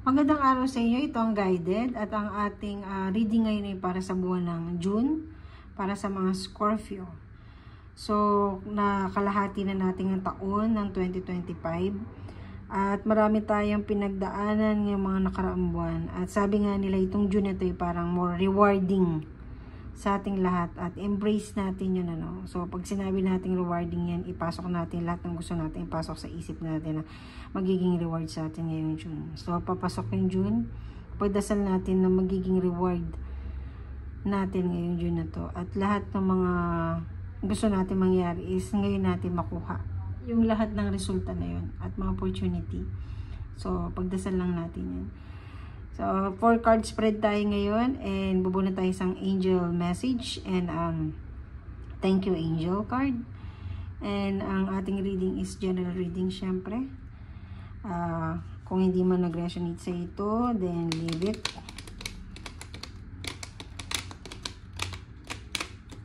Magandang araw sa inyo. Ito ang guided at ang ating reading ngayon ay para sa buwan ng June para sa mga Scorpio. So, nakalahati na natin ang taon ng 2025 at marami tayong pinagdaanan ng mga nakaraang buwan. At sabi nga nila itong June ito ay parang more rewarding sa ating lahat at embrace natin yun ano. So pag sinabi natin rewarding yan, ipasok natin lahat ng gusto natin, ipasok sa isip natin na magiging reward sa atin ngayong June. So papasok yung June, pagdasal natin na magiging reward natin ngayong June na to. At lahat ng mga gusto natin mangyari is ngayon natin makuha yung lahat ng resulta na yun at mga opportunity. So pagdasal lang natin yan. So, 4 card spread tayo ngayon and bubuna tayo isang angel message and thank you angel card. And ang ating reading is general reading syempre. Kung hindi man nag-resonate sa ito, then leave it.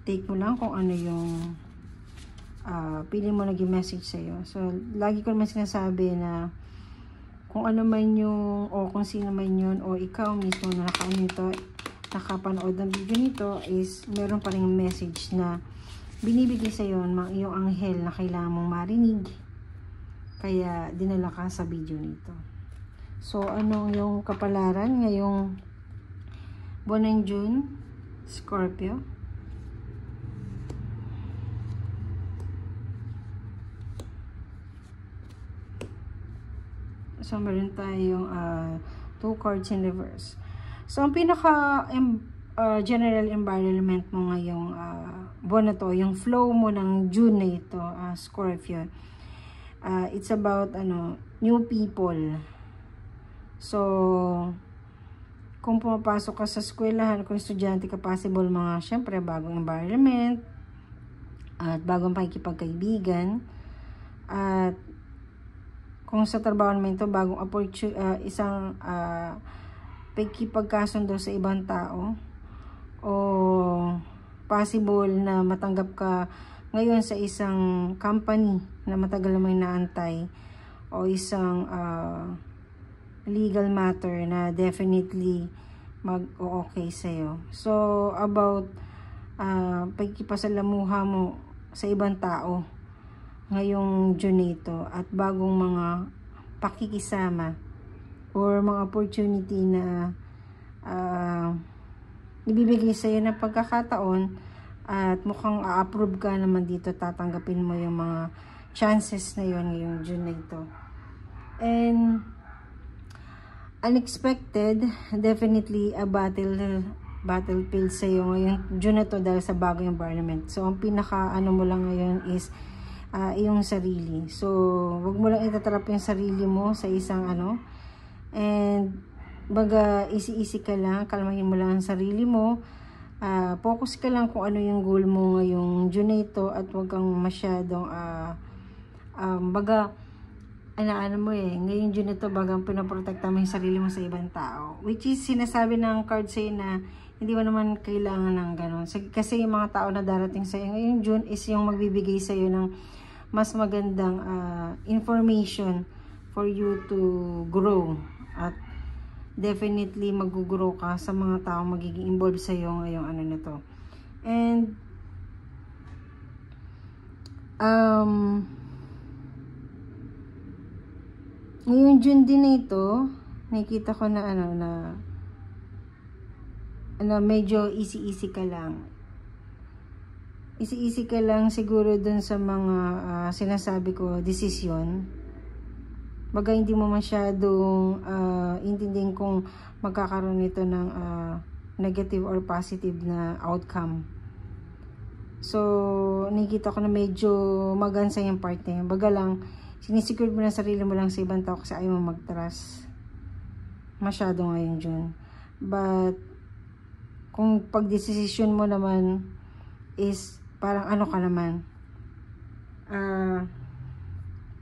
Take mo lang kung ano yung pili mo naging message sa'yo. So, lagi ko naman sinasabi na kung ano man yung, o kung sino man yun, o ikaw mismo na nakapanood ng video nito, is meron pa rin message na binibigay sa iyo ng iyong anghel na kailangan mong marinig. Kaya, dinala ka sa video nito. So, anong yung kapalaran ngayong buwan ng June, Scorpio? So, meron tayong 2 cards in reverse. So, ang pinaka general environment mo ngayong buwan na to, yung flow mo ng June na ito, Scorpio, it's about new people. So, kung pumapasok ka sa eskwelahan, kung estudyante ka, possible mga, syempre, bagong environment, at bagong pakikipagkaibigan, at kung sa trabaho naman ito, bagong isang pagkipagkasundo sa ibang tao o possible na matanggap ka ngayon sa isang company na matagal naman inaantay o isang legal matter na definitely mag-okay sa'yo. So, about pagkipasalamuha mo sa ibang tao ngayong June ito at bagong mga pakikisama or mga opportunity na ibibigay sa iyo na pagkakataon at mukhang a-approve ka naman dito, tatanggapin mo yung mga chances na yun ngayong June na ito. And unexpected, definitely a battlefield sa iyo ngayong June na to dahil sa bagong environment. So ang pinaka mo lang ngayon is iyong sarili. So, wag mo lang itatrap yung sarili mo sa isang and baga easy ka lang, kalmahin mo lang ang sarili mo. Focus ka lang kung ano yung goal mo ngayong June na ito at wag kang masyadong baga ngayong June na ito bagang pinaprotekta mo yung sarili mo sa ibang tao. Which is sinasabi ng card sa'yo na hindi mo naman kailangan ng ganun. Kasi yung mga tao na darating sa'yo ngayong June is yung magbibigay sa'yo ng mas magandang information for you to grow at definitely mag-grow ka sa mga tao magiging involved sa iyo ngayong na to. And ngayong June din ito, nakita ko na na medyo easy ka lang. Easy ka lang siguro dun sa mga sinasabi ko, desisyon. Baga hindi mo masyadong intindihin kung magkakaroon nito ng negative or positive na outcome. So, nakikita ko na medyo magansa yung part na yun. Baga lang, sinisecure mo na sarili mo lang sa ibang tao kasi ayaw mo mag-trust masyado ngayon June. But, kung pag-decision mo naman is parang ka naman,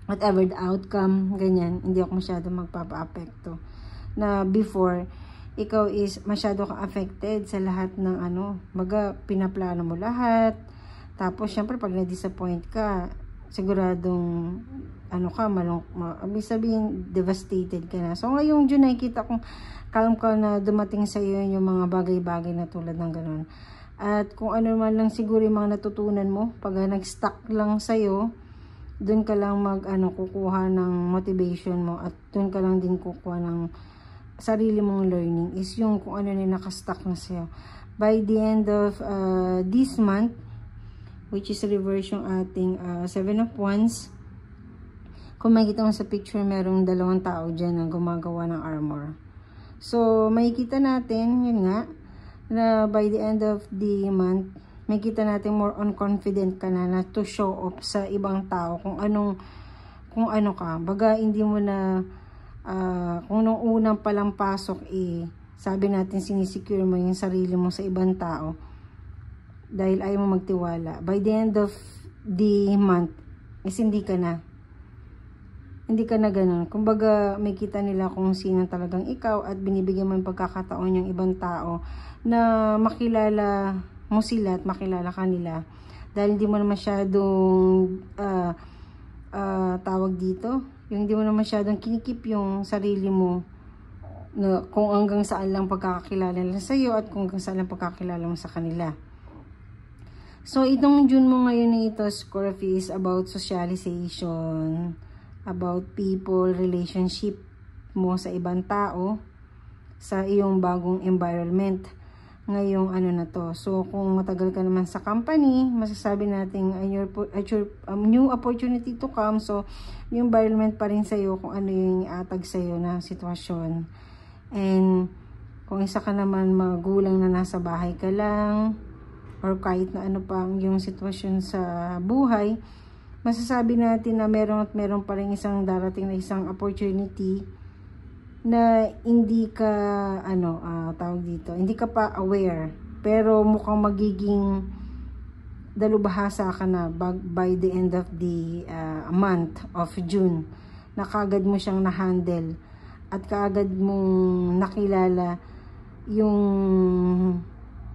whatever the outcome, ganyan, hindi ako masyado magpapa-apekto. Na before, ikaw is masyado kang affected sa lahat ng baga, pinaplano mo lahat. Tapos, syempre, pag na-disappoint ka, siguradong ano ka, ibig sabihin devastated ka na. So ngayong June nakikita kong calm ka na dumating sa iyo yung mga bagay-bagay na tulad ng ganun. At kung ano man lang siguro yung mga natutunan mo, pag nag-stuck lang sa iyo, doon ka lang kukuha ng motivation mo, at doon ka lang din kukuha ng sarili mong learning, is yung kung ano na nakastuck na sa'yo. By the end of this month, which is reverse yung ating 7 of Wands, kung makikita mo sa picture, merong 2 tao dyan na gumagawa ng armor. So, makikita natin, yun nga, na by the end of the month, makikita natin more on confident ka na to show off sa ibang tao kung ano ka. Baga, hindi mo na kung nung unang palang pasok sabi natin sinisecure mo yung sarili mo sa ibang tao dahil ayaw mo magtiwala. By the end of the month is hindi ka na ganun. Kumbaga may kita nila kung sino talagang ikaw, at binibigyan mo yung pagkakataon yung ibang tao na makilala mo sila at makilala kanila, dahil hindi mo na masyadong tawag dito, yung hindi mo na masyadong kinikip yung sarili mo na kung hanggang saan lang pagkakakilala nila sa iyo at kung hanggang saan lang pagkakakilala mo sa kanila. So, itong June mo ngayon na ito, Scorpio, is about socialization, about people, relationship mo sa ibang tao, sa iyong bagong environment ngayong na to. So, kung matagal ka naman sa company, masasabi natin new opportunity to come. So, yung environment pa rin sa'yo kung ano yung iatag sa'yo na sitwasyon. And, kung isa ka naman magulang na nasa bahay ka lang, or kahit na ano pa yung sitwasyon sa buhay, masasabi natin na meron pa rin isang darating na isang opportunity na hindi ka tawag dito, hindi ka pa aware, pero mukhang magiging dalubhasa ka na by the end of the month of June, na kaagad mo siyang na-handle at kaagad mong nakilala yung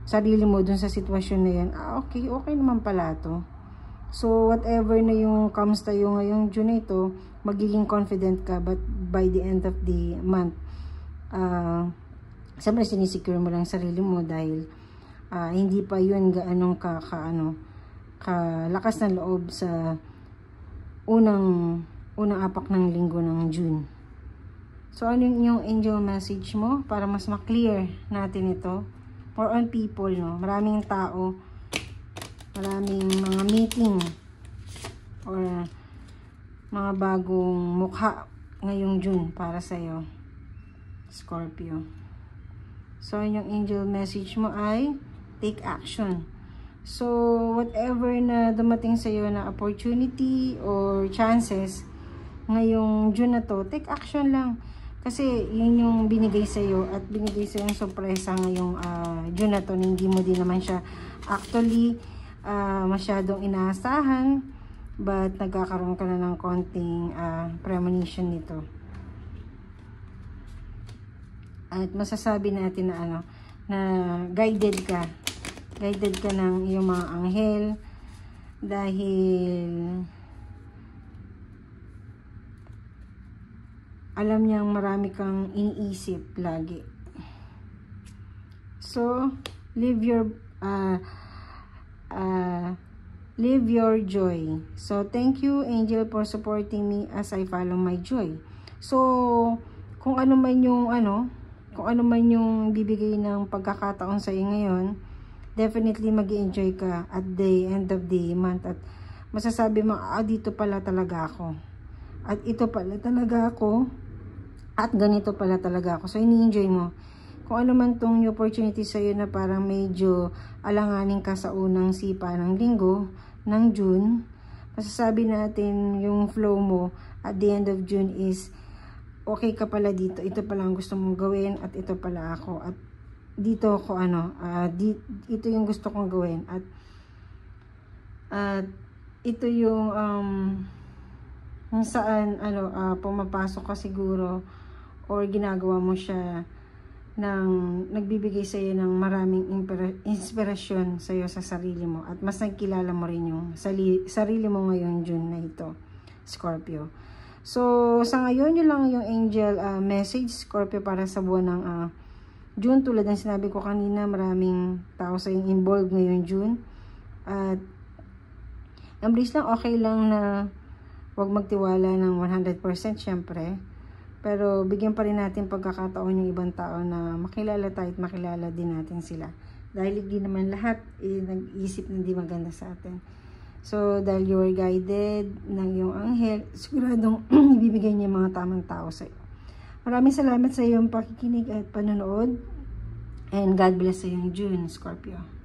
sarili mo dun sa sitwasyon na yan. Okay naman pala to. So, whatever na yung comes tayo ngayong June na ito, magiging confident ka, but by the end of the month, siyempre sinisecure mo lang sarili mo dahil hindi pa yun gaanong kalakas ng loob sa unang apak ng linggo ng June. So, ano yung angel message mo para mas ma-clear natin ito? More on people, no? Maraming tao, maraming mga meeting, or mga bagong mukha ngayong June para sa'yo, Scorpio. So, yung angel message mo ay take action. So, whatever na dumating sa'yo na opportunity or chances ngayong June na to, take action lang. Kasi yun yung binigay sa'yo, at binigay sa'yo yung sorpresa ngayong June na to, hindi mo din naman siya actually masyadong inaasahan, but nagkakaroon ka na ng konting premonition nito. At masasabi natin na na guided ka ng iyong mga anghel, dahil alam niyang marami kang iniisip lagi. So, live your joy. So, thank you, angel, for supporting me as I follow my joy. So, kung ano man yung bibigay ng pagkakataon sa iyo ngayon, definitely mag-enjoy ka at the end of the month. At masasabi mo, dito pala talaga ako. At ito pala talaga ako. At ganito pala talaga ako. So, ini-enjoy mo. Kung ano man tong new opportunity sa'yo na parang medyo alanganin ka sa unang sipa ng linggo, ng June, masasabi natin yung flow mo at the end of June is, okay ka pala dito. Ito pala ang gusto mong gawin, at ito pala ako. At dito ako ito yung gusto kong gawin. At ito yung saan pumapasok ka siguro, or ginagawa mo siya nagbibigay sa iyo ng maraming inspirasyon sa iyo sa sarili mo, at mas nagkilala mo rin yung sarili mo ngayon June na ito, Scorpio. So sa ngayon, yun lang yung angel message, Scorpio, para sa buwan ng June. Tulad ng sinabi ko kanina, maraming tao sa yung involved ngayon June, at embrace lang, okay lang na huwag magtiwala ng 100% syempre. Pero bigyan pa rin natin pagkakataon yung ibang tao na makilala tayo at makilala din natin sila. Dahil hindi naman lahat nag-iisip na hindi maganda sa atin. So, dahil you are guided ng iyong anghel, siguradong ibibigay niya mga tamang tao sa iyo. Maraming salamat sa iyong pakikinig at panonood. And God bless sa iyong June, Scorpio.